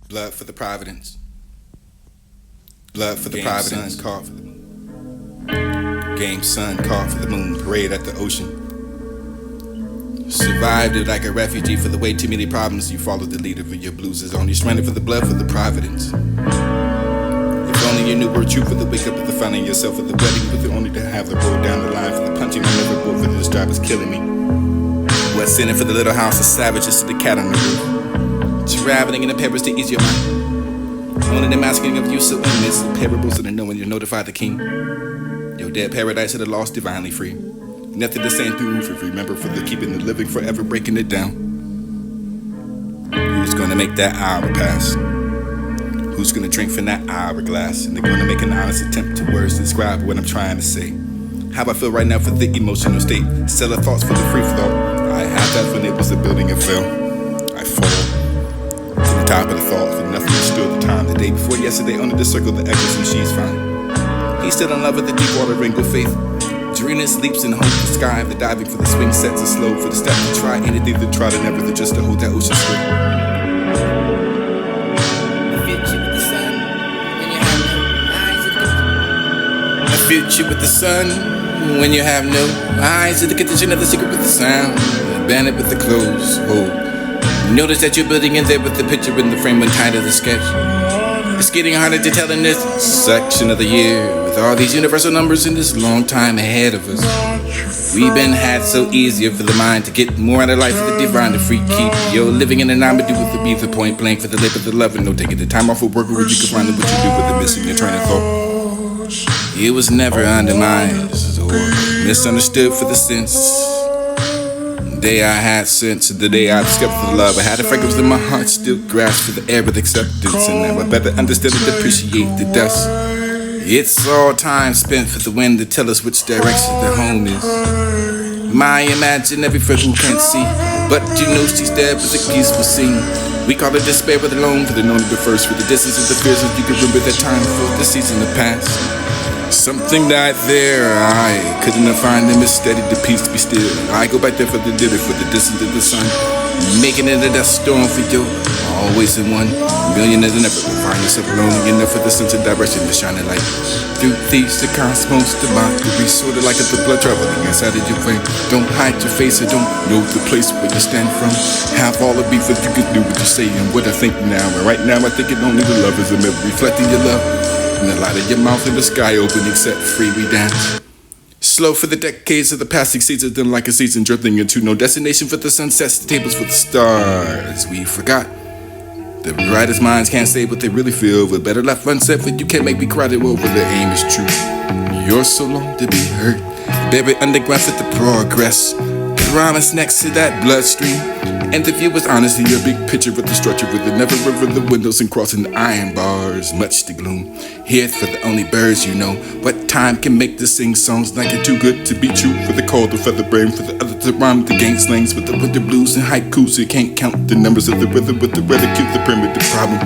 Blood for the Providence. Blood for the Providence. Call for the moon. Game sun, call for the moon. Parade at the ocean. Survived it like a refugee for the way too many problems. You followed the leader for your blues is on. You're stranded for the blood for the Providence. If only you knew were true for the wake up of the finding yourself for the wedding, but only to have the road down the line for the punching. I never bought for this job is killing me. What's in it for the little house of savages to the cat on the roof? Traveling in the papers to ease your mind. Only them asking of you so endless parables so to know when you notify the king. Your dead paradise of the lost divinely free. Nothing to say through if remember for the keeping the living forever breaking it down. Who's gonna make that hour pass? Who's gonna drink from that hourglass? And they're gonna make an honest attempt to words to describe what I'm trying to say. How I feel right now for the emotional state. Sell the thoughts for the free thought. I had that when it was a building and fell. I fall to the top of the thought for nothing stood the time. The day before yesterday under the circle the echoes and she's fine. He's still in love with the deep water ring with faith. Dreaming sleeps in hope the sky. The diving for the swing sets are slow. For the step to try anything to try to never to just to hold that ocean straight. A future with the sun when you have no eyes to the condition of the secret with the sound. Bandit with the clothes, hold. Notice that you're building in there with the picture in the frame when tied to the sketch. It's getting harder to tell in this section of the year with all these universal numbers in this long time ahead of us. We've been had so easier for the mind to get more out of life for the divine to free keep. Yo, living in an I'm do with the be the point blank for the lip of the love and no taking the time off of work where you can find what you do with the missing your train of thought. It was never undermined or misunderstood for the sense. The day I had sense, the day I discovered the love, I had a fragrance in my heart, still grasped for the air with acceptance, and now I better understand and appreciate the dust. It's all time spent for the wind to tell us which direction the home is. My imaginary friend who can't see, but you know she's there with a peaceful scene. We call it despair with alone for the known to the first, for the distance of the fears, and you can remember that time before the season to pass. Something died there, I couldn't find them, it's steady the peace to be still. I go back there for the dinner, for the distance of the sun. Making it a death storm for you, always in 1,000,000 as an effort. Find yourself lonely enough for the sense of direction to shine a light. Through these, the cosmos, the mockery, sort of like the blood traveling inside of your brain. Don't hide your face, or don't know the place where you stand from. Have all the beef that you can do what you say and what I think now. And right now I think it only the love is a memory reflecting your love. And the light of your mouth and the sky opening, set free, we dance. Slow for the decades of the passing seasons, then like a season drifting into no destination for the sunsets, the tables for the stars. We forgot. The brightest minds can't say what they really feel, but better left unsaid, for you can't make me cry over the aim is true. You're so long to be hurt, buried underground for the progress. Promise next to that bloodstream. And the view was honestly a big picture of the structure with the never river, the windows and crossing the iron bars. Much to gloom. Here for the only birds you know. What time can make to sing songs like it too good to be true? For the call to feather brain, for the other to rhyme the gang slangs with the winter blues and haikus. You can't count the numbers of the rhythm with the relicute, the primitive problem.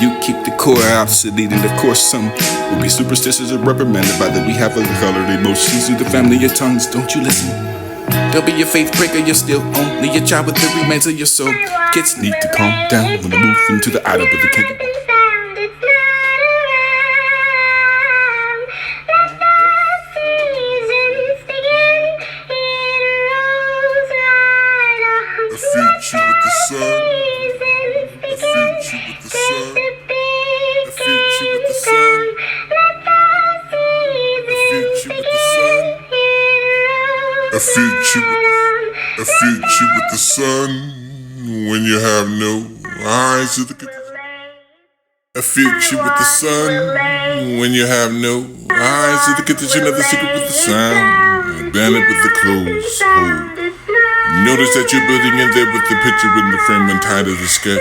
You keep the core obsolete, and of course some will be superstitious or reprimanded by the we have of the colored emotions of the family of tongues. Don't you listen? Don't be a faith breaker, you're still only a child with the remains of your soul. Kids need to calm down when they move into the item of the kingdom. A future with the sun. A future with the sun. A future with the sun. A future with the sun. A future with the sun when you have no eyes to the. A future with the sun when you have no eyes to the condition of the secret with the sound. A bandit with the clothes hold. Notice that you're building in there with the picture in the frame and tied as a sketch.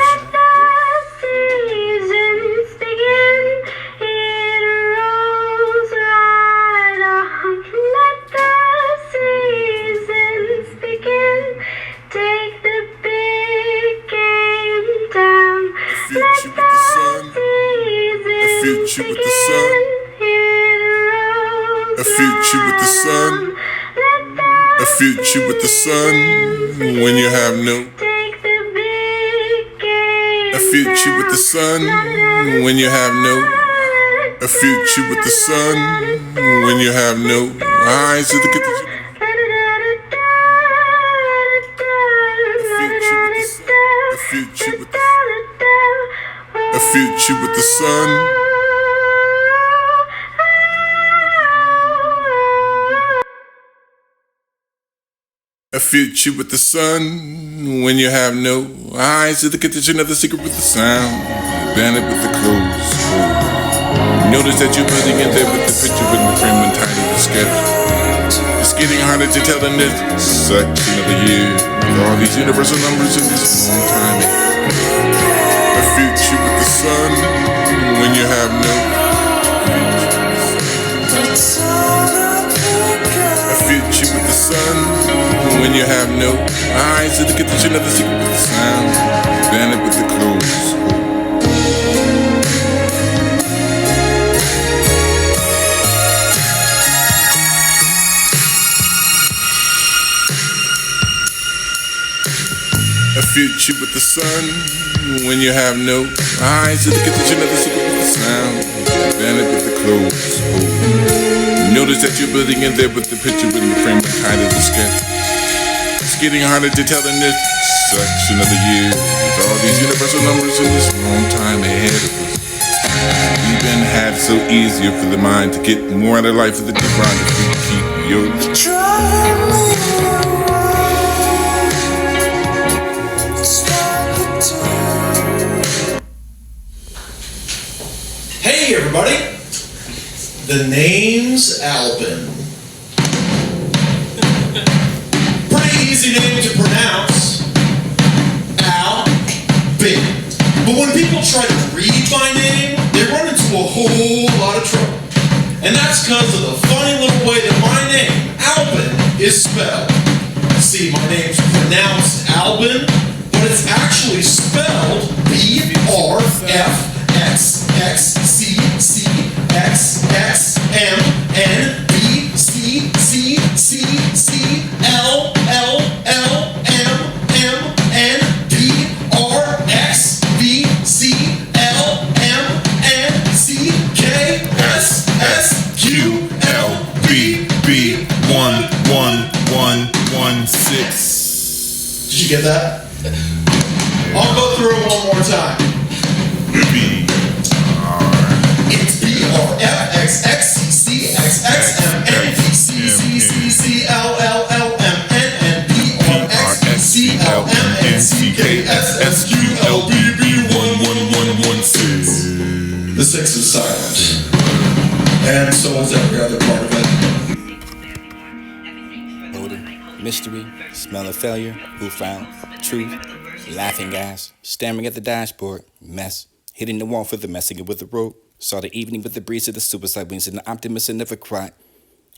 Future with the sun. A future with the sun. A future with the sun when you have no. A future with the sun when you have no. A future with the sun when you have no eyes to get the. A future with the sun. A future with the sun when you have no eyes to the condition of the secret with the sound. Bandit with the clothes. Notice that you're building in there with the picture in the frame and tiny the sketch. It's getting harder to tell in this section of the year with all these universal numbers in this long time. A future with the sun when you have no. A future with the sun when you have no eyes to the condition of the secret with the sound. Bandit with the clothes. A future with the sun when you have no eyes to the condition of the secret with the sound. Bandit with the clothes. Notice that you're building in there with the picture in the frame and kind of the sketch. It's getting harder to tell in this section of the year with all these universal numbers in this long time ahead of us. We've been had so easier for the mind to get more out of life for the divine if we keep your. Hey everybody, the name's Albin. Pretty easy name to pronounce, Albin. But when people try to read my name, they run into a whole lot of trouble. And that's because of the funny little way that my name, Albin, is spelled. See, my name's pronounced Albin, but it's actually spelled BRFXCXMNBRXBC111116. Did you get that? I'll go through it one more time. It's BRFXCCXMNBCCXMNBRXCLMNCKSSQLBB111116. The 6 is silent. And so is every other part of it. Odor, mystery, smell of failure, who found, truth, laughing gas, staring at the dashboard, mess, hitting the wall for the messing with the rope, saw the evening with the breeze of the suicide wings and the optimist and never cried.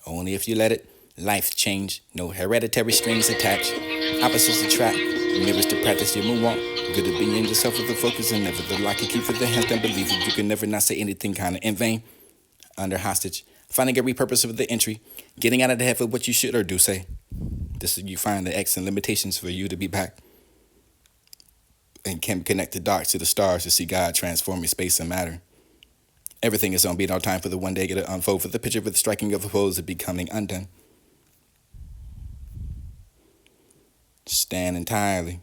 Only if you let it, life change, no hereditary strings attached, opposites attract, mirrors to practice your moonwalk, good at being yourself with the focus and never the lock and keep for the hands that believe you can never not say anything kinda in vain, under hostage, finding every purpose of the entry, getting out of the head for what you should or do say. This is you find the X and limitations for you to be back. And can connect the dark to the stars to see God transforming space and matter. Everything is on beat all time for the one day to unfold for the picture with the striking of the pose of becoming undone. Stand entirely.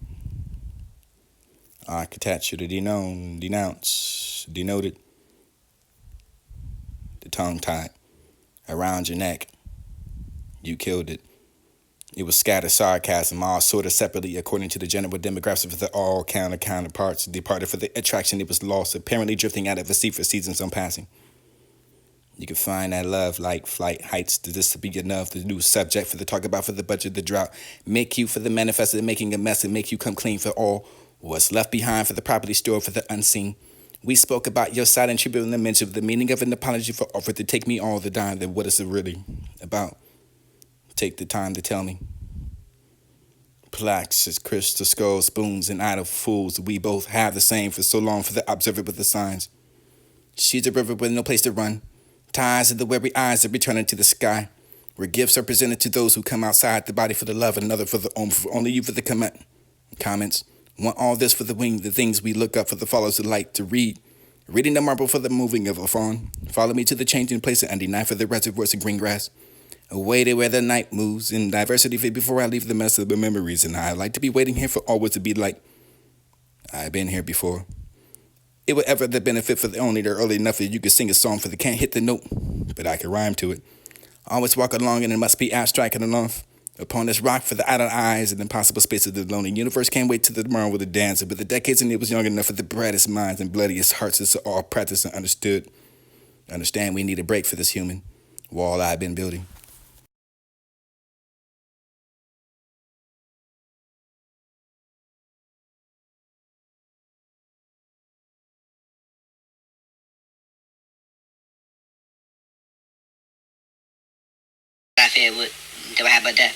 Architecture to denounce, denoted. The tongue tied around your neck. You killed it. It was scattered sarcasm, all sort of separately according to the general demographics of the all counterparts. Departed for the attraction, it was lost, apparently drifting out of the sea for seasons on passing. You can find that love like flight heights to this to be enough, the new subject for the talk about for the budget, the drought. Make you for the manifested, making a mess and make you come clean for all what's left behind for the property stored for the unseen. We spoke about your silent tribute and the mention of the meaning of an apology for offer to take me all the time. Then what is it really about? Take the time to tell me. Plaques, crystal skulls, spoons, and idle fools. We both have the same for so long for the observer with the signs. She's a river with no place to run. Ties of the weary eyes that return into the sky. Where gifts are presented to those who come outside the body for the love, another for the own, for only you for the comments. Want all this for the wing, the things we look up for the follows of light to read. Reading the marble for the moving of a fawn. Follow me to the changing place and undenied for the reservoirs of green grass. Away to where the night moves in diversity fit before I leave the mess of the memories. And I like to be waiting here for always to be like I've been here before. It would ever the benefit for the only the early enough that you could sing a song for the can't hit the note, but I can rhyme to it. Always walk along and it must be abstract and enough. Upon this rock for the idle eyes and impossible space of the lonely universe can't wait till the tomorrow with a dance. With the decades and it was young enough for the brightest minds and bloodiest hearts is all practiced and understood. Understand we need a break for this human wall I've been building. I feel what do I have about that?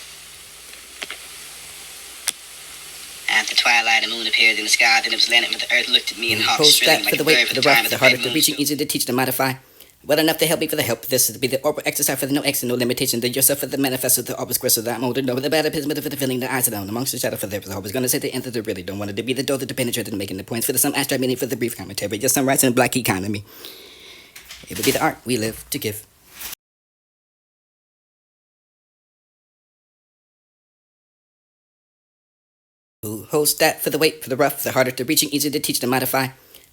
After twilight, the moon appeared in the sky, then it was landed, but the earth looked at me and hawks Post shrilling that like for the a weight, bird for for the the rough, time for of the the harder, great the moon. reaching, easy to teach, to modify. Well enough to help me for the help. This is to be the orbit exercise for the no X and no limitation. The yourself for the manifesto, the always grist of that mold. No, the bad episode for the feeling, the eyes down amongst the shadow for there. I was gonna say the end of the really don't want it to be the door that to penetrate and making the points for the some abstract meaning for the brief commentary. Just some rights in the black economy. It would be the art we live to give. Who hosts that for the weight, for the rough, the harder, the reaching, easy to teach, to modify.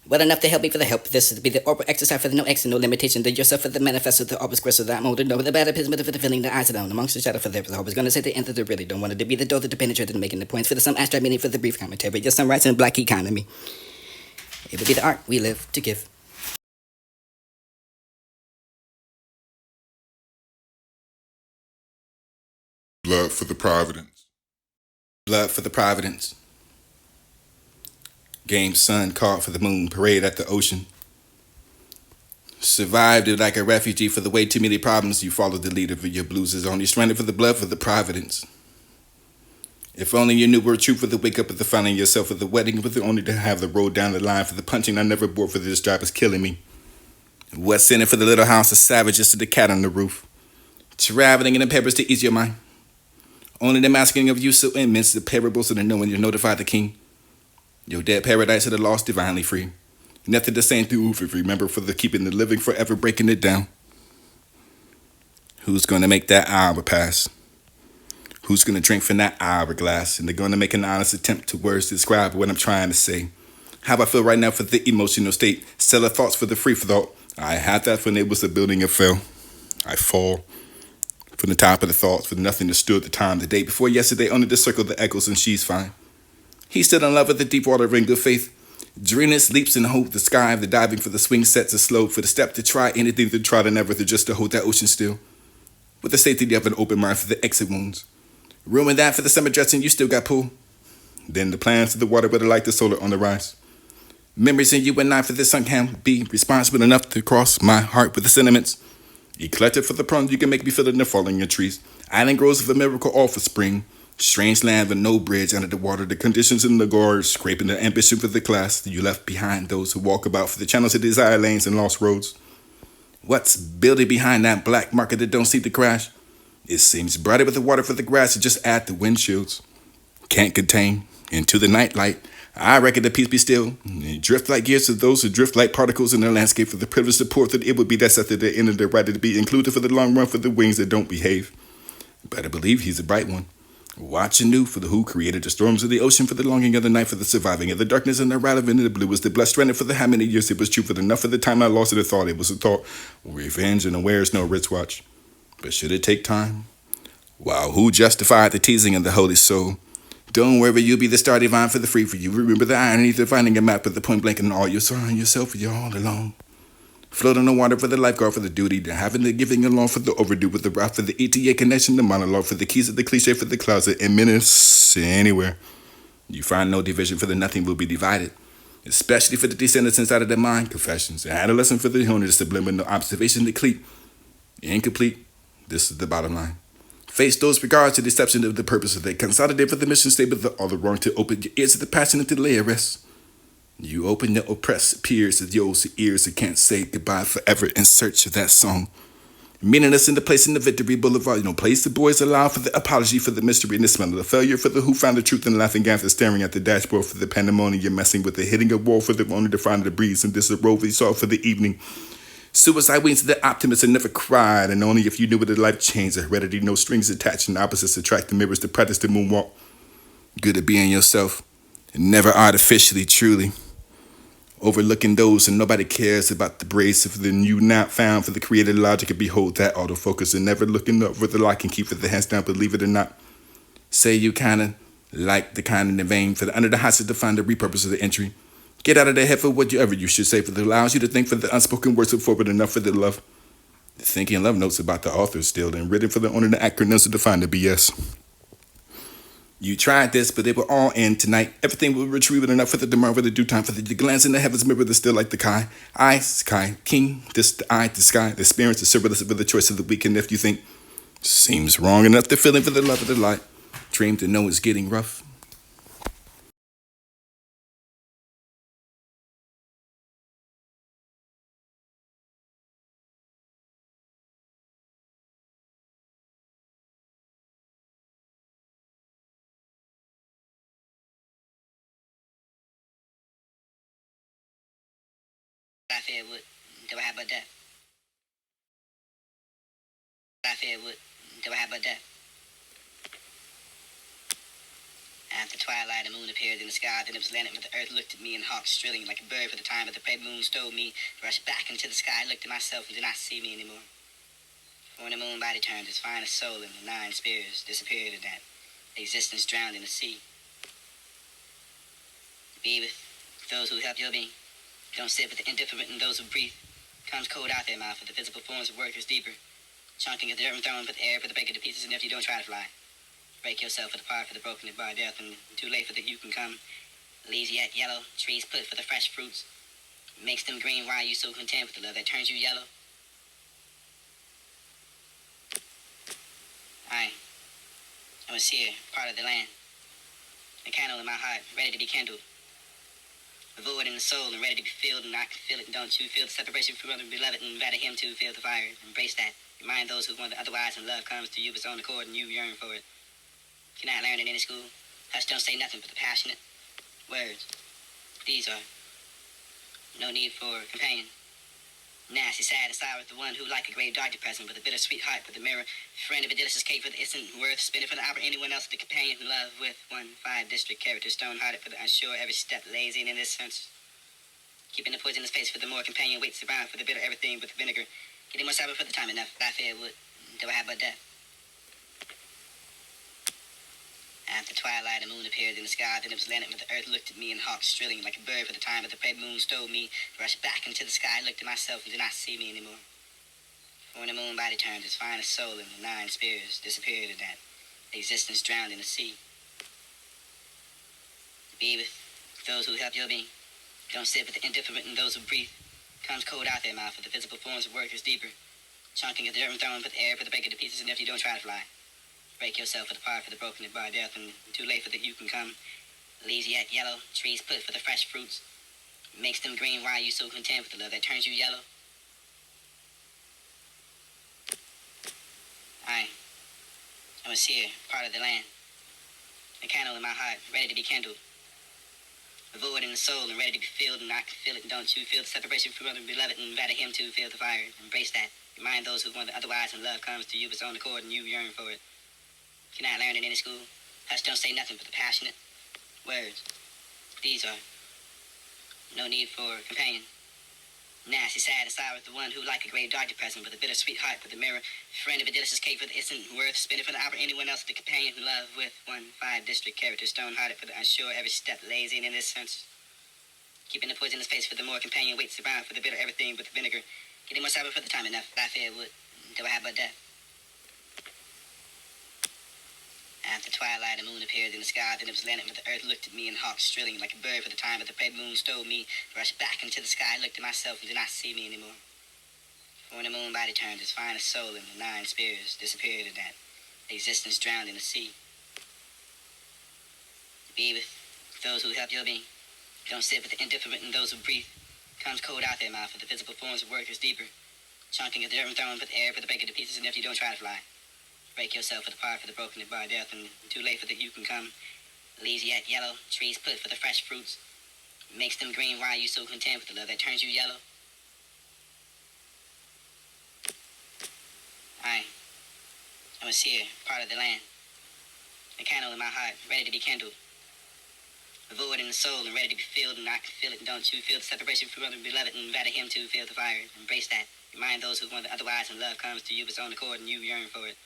Well enough to help me for the help. This is to be the orbit exercise for the no X and no limitation. The yourself for the manifesto, the always grist of that mold. No, the bad episode for the feeling, the eyes down amongst the shadow for there. I was gonna say the end of the really don't want it to be the door that to penetrate and making the points for the some abstract meaning for the brief commentary. Just some rights in the black economy. It would be the art we live to give. Blood for the Providence. Blood for the Providence. Game sun caught for the moon, parade at the ocean. Survived it like a refugee for the way too many problems. You followed the leader for your blues is only stranded for the blood for the Providence. If only you knew were true for the wake up of the finding yourself for the wedding, with the only to have the road down the line for the punching I never bore for this job is killing me. What's in it for the little house of savages to the cat on the roof? Traveling in the papers to ease your mind. Only the masking of you so immense, the parables of the knowing you notify the king. Your dead paradise of the lost divinely free. Nothing the same through if remember for the keeping the living forever breaking it down. Who's gonna make that hour pass? Who's gonna drink from that hourglass? And they're gonna make an honest attempt to words to describe what I'm trying to say. How I feel right now for the emotional state. Sell thoughts for the free thought. I had that when it was a building and fell. I fall from the top of the thoughts for nothing that stood the time. The day before yesterday, only to circle the echoes and she's fine. He's still in love with the deep water in good faith. Dreamless leaps in hope, the sky of the diving for the swing sets is slow. For the step to try anything to try to never to just to hold that ocean still. With the safety of an open mind for the exit wounds. Ruin that for the summer dressing, you still got pool. Then the plans to the water with the light, the solar on the rise. Memories in you and I for this sun can be responsible enough to cross my heart with the sentiments. Eclectic for the prawns you can make me feel it in the falling your trees. Island grows of a miracle all for spring. Strange land with no bridge under the water. The conditions in the gorge scraping the ambition for the class that you left behind. Those who walk about for the channels of desire lanes and lost roads. What's building behind that black market that don't seem to crash? It seems brighter with the water for the grass to just add the windshields. Can't contain into the nightlight. I reckon the peace be still. Drift like gears to those who drift like particles in the landscape for the privilege to pour that it would be that's at the end of the right to be included for the long run for the wings that don't behave. Better believe he's a bright one. Watch anew for the who created the storms of the ocean for the longing of the night for the surviving of the darkness and the relevant of the blue was the blessed stranded for the how many years it was true for the enough of the time I lost it a thought it was a thought. Revenge and awares no wristwatch. But should it take time? Wow, who justified the teasing of the holy soul? Don't worry, you'll be the star divine for the free for you. Remember the irony of finding a map with the point blank and all you're sorrowing yourself you're all alone. Float on the water for the lifeguard for the duty, to having the giving along for the overdue with the route for the ETA connection, the monologue for the keys of the cliche for the closet, and menace anywhere. You find no division for the nothing will be divided, especially for the descendants inside of the mind, confessions, and adolescent for the owner, the subliminal observation, the cleat, incomplete. This is the bottom line. Face those regards to deception of the purpose of they consolidate for the mission statement of all the wrong to open your ears to the passion and to lay a rest. You open your oppressed peers of yours ears that can't say goodbye forever in search of that song. Meaningless in the place in the victory boulevard. Place the boys allow for the apology for the mystery and the smell of the failure for the who found the truth and laughing gas staring at the dashboard for the pandemonium messing with the hitting a wall for the only to find the breeze and this a role we saw for the evening. Suicide wings to the optimist and never cried, and only if you knew what a life changed. A heredity, no strings attached, and opposites attract the mirrors to practice the moonwalk. Good at being yourself, and never artificially, truly. Overlooking those and nobody cares about the brace of the new not found for the created logic and behold that autofocus and never looking up for the light can keep it the hands down, believe it or not. Say you kinda like the kind in the vein for the under the hostage to find the repurpose of the entry. Get out of the head for whatever you should say for the allows you to think for the unspoken words of forward enough for the love. The thinking love notes about the author still and written for the owner the acronyms to define the BS. You tried this, but they were all in tonight. Everything will retrieve it enough for the tomorrow for the due time for the glance in the heavens mirror that's still like the Kai. I, sky, king, this the eye, the sky, the experience, the serverless for the choice of the week. And if you think seems wrong enough, the feeling for the love of the light. Dream to know it's getting rough. I fear would. Do I have but that? I fear would. Do I have but that? After twilight, the moon appeared in the sky, then it was landed, but the earth looked at me and hawks strilling like a bird for the time, but the pale moon stole me, rushed back into the sky, looked at myself and did not see me anymore. For when the moon body turned, its finest soul and the nine spirits disappeared in that existence drowned in the sea. Be with those who help your being. Don't sit with the indifferent and those who breathe. Comes cold out their mouth, for the physical forms of work is deeper. Chunking at the dirt and throwing for the air, put the bacon to pieces, and if you don't try to fly. Break yourself apart for the broken and by death, and too late for that you can come. Leaves yet yellow, trees put for the fresh fruits. Makes them green, why are you so content with the love that turns you yellow? I was here, part of the land. A candle in my heart, ready to be kindled. A void in the soul and ready to be filled, and I can feel it, don't you? Feel the separation from other beloved, and rather him to feel the fire. Embrace that. Remind those who want it otherwise, and love comes to you of its own accord, and you yearn for it. If you're not learning in any school, hush, don't say nothing but the passionate words. These are no need for companion. Nasty, sad, and sour with the one who, like a grave dark depressing, with a bittersweet heart, with the mirror, friend of a delicious cake for the instant worth, spinning for the hour, anyone else, the companion who love with 1-5 district character, stone-hearted for the unsure, every step lazy and in this sense. Keeping the poisonous face for the more companion waits around for the bitter everything with the vinegar. Getting more sour for the time enough, I fear would, do I have but that? After twilight, the moon appeared in the sky, then it was landed, but the earth looked at me and hawks strilling like a bird for the time, but the pale moon stole me, rushed back into the sky, looked at myself and did not see me anymore. For when the moon body turned, its finest soul and the nine spirits disappeared in that existence drowned in the sea. Be with those who help your being. Don't sit with the indifferent and those who breathe. Comes cold out their mouth, for the physical forms of work is deeper. Chunking at the dirt and throwing for the air, put the bacon to pieces, and if you don't try to fly. Break yourself apart for the broken and by death, and too late for that you can come. Leaves yet yellow, trees put for the fresh fruits. Makes them green, why are you so content with the love that turns you yellow? I was here, part of the land. A candle in my heart, ready to be kindled. A void in the soul and ready to be filled, and I can feel it, don't you? Feel the separation from other beloved, and rather him to feel the fire. Embrace that. Remind those who want it otherwise, and love comes to you of its own accord, and you yearn for it. If you're not learning in any school, hush, don't say nothing but the passionate words. These are no need for companion. Nasty, sad, and sour with the one who, like a grave dark depressing, with a bittersweet heart, with the mirror, friend of a delicious cake for the instant worth, spinning for the hour, anyone else, the companion who love with 1-5 district character, stone-hearted for the unsure, every step lazy and in this sense. Keeping the poisonous face for the more companion waits around for the bitter everything with the vinegar. Getting more sour for the time enough, I fear would, do I have but that? After twilight, the moon appeared in the sky, then it was landed, but the earth looked at me and hawks strilling like a bird for the time, but the pale moon stole me, rushed back into the sky, looked at myself and did not see me anymore. For when the moon body turned, its finest soul and the nine spirits disappeared in that existence drowned in the sea. Be with those who help your being. Don't sit with the indifferent and those who breathe. Comes cold out their mouth, for the physical forms of work is deeper. Chunking of the dirt and throwing, put the air, put the bacon to pieces, and if you don't try to fly. Break yourself for the part, for the broken, and bar death, and too late for the you can come. Leaves yet yellow, trees put for the fresh fruits. Makes them green, why are you so content with the love that turns you yellow? I'm a seer, part of the land. A candle in my heart, ready to be kindled. A void in the soul and ready to be filled, and I can feel it, and don't you feel the separation from other beloved, and rather him to feel the fire. Embrace that. Remind those who want it otherwise, and love comes to you of its own accord, and you yearn for it.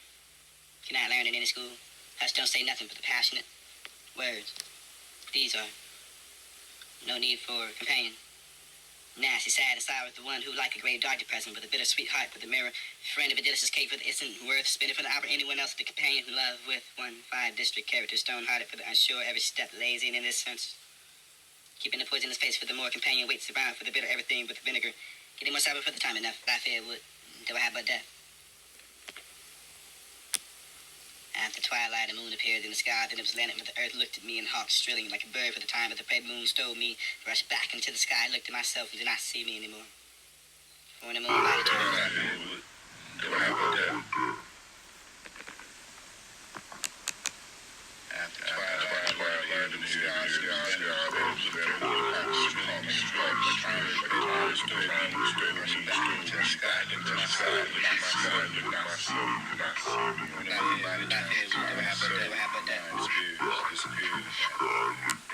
Cannot learn in any school. Hush, don't say nothing but the passionate words. These are no need for a companion. Nasty, sad, and sour is the one who, like a grave dark depressing, with a bittersweet heart, with the mirror, friend of a delicious cake for the instant worth, spinning for the hour, anyone else, the companion in love with 1-5 district character, stone-hearted for the unsure, every step lazy and innocent. Keeping the poisonous face for the more companion waits around for the bitter everything with the vinegar. Getting more sour for the time enough, I fear would, do I have but death. After twilight, a moon appeared in the sky, then it was landed, but the earth looked at me and hawked, strilling like a bird for the time, but the prey moon stole me, rushed back into the sky, looked at myself, and did not see me anymore. For in the moonlight it turned. After twilight in the sky, then it was landed, but the earth looked at me and hawked, strilling like a bird for the time, but the prey moon stole me, rushed back into the sky, looked at myself, and did not see me anymore.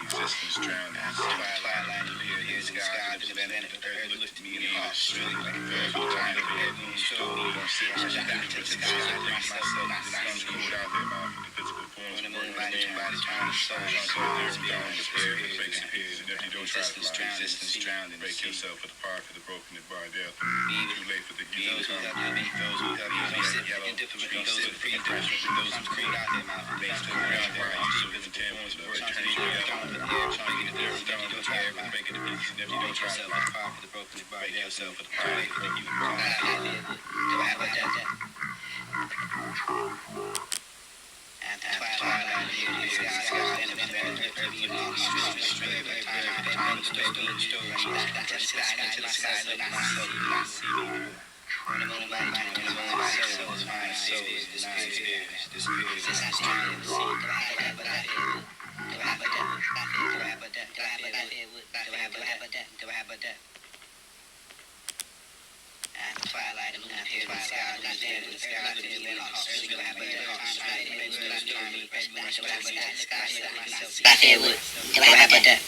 Existence drowned in the twilight appeared in the sky, then the earth looked at me and hawked, strilling like a bird for the time, but the moon stole me, rushed back into the sky, looked at myself, and did not see me anymore. Physical forms of body time, soul, existence drowned in break yourself for the part, for the broken, and bar death. Too late for the those who have you, those who have you, yellow, indifferent, those who free, those who free out their mouth, makes the ground where you see with the forms of word, turning you down with the air, chunking the dirt, don't you try to make it a piece, and if you don't try to for the part, for the broken, and bar yourself for the part, for the you can come out of it, do I have a death? After twilight, the sky, then the earth looked at me, straight by time, stole me, rushed back into the sky, looked at myself, did not see me. When the moonlight turned, so was mine, so is this spirit. Since I started to see, do I have a death? Do I have a death? Do I have a death? Do I have a death? Do I have a death? Do I have a death? After twilight, the moon appeared in the sky, then the sky looked at me and hawked, strilling like a bird, I fear would, do I have a death?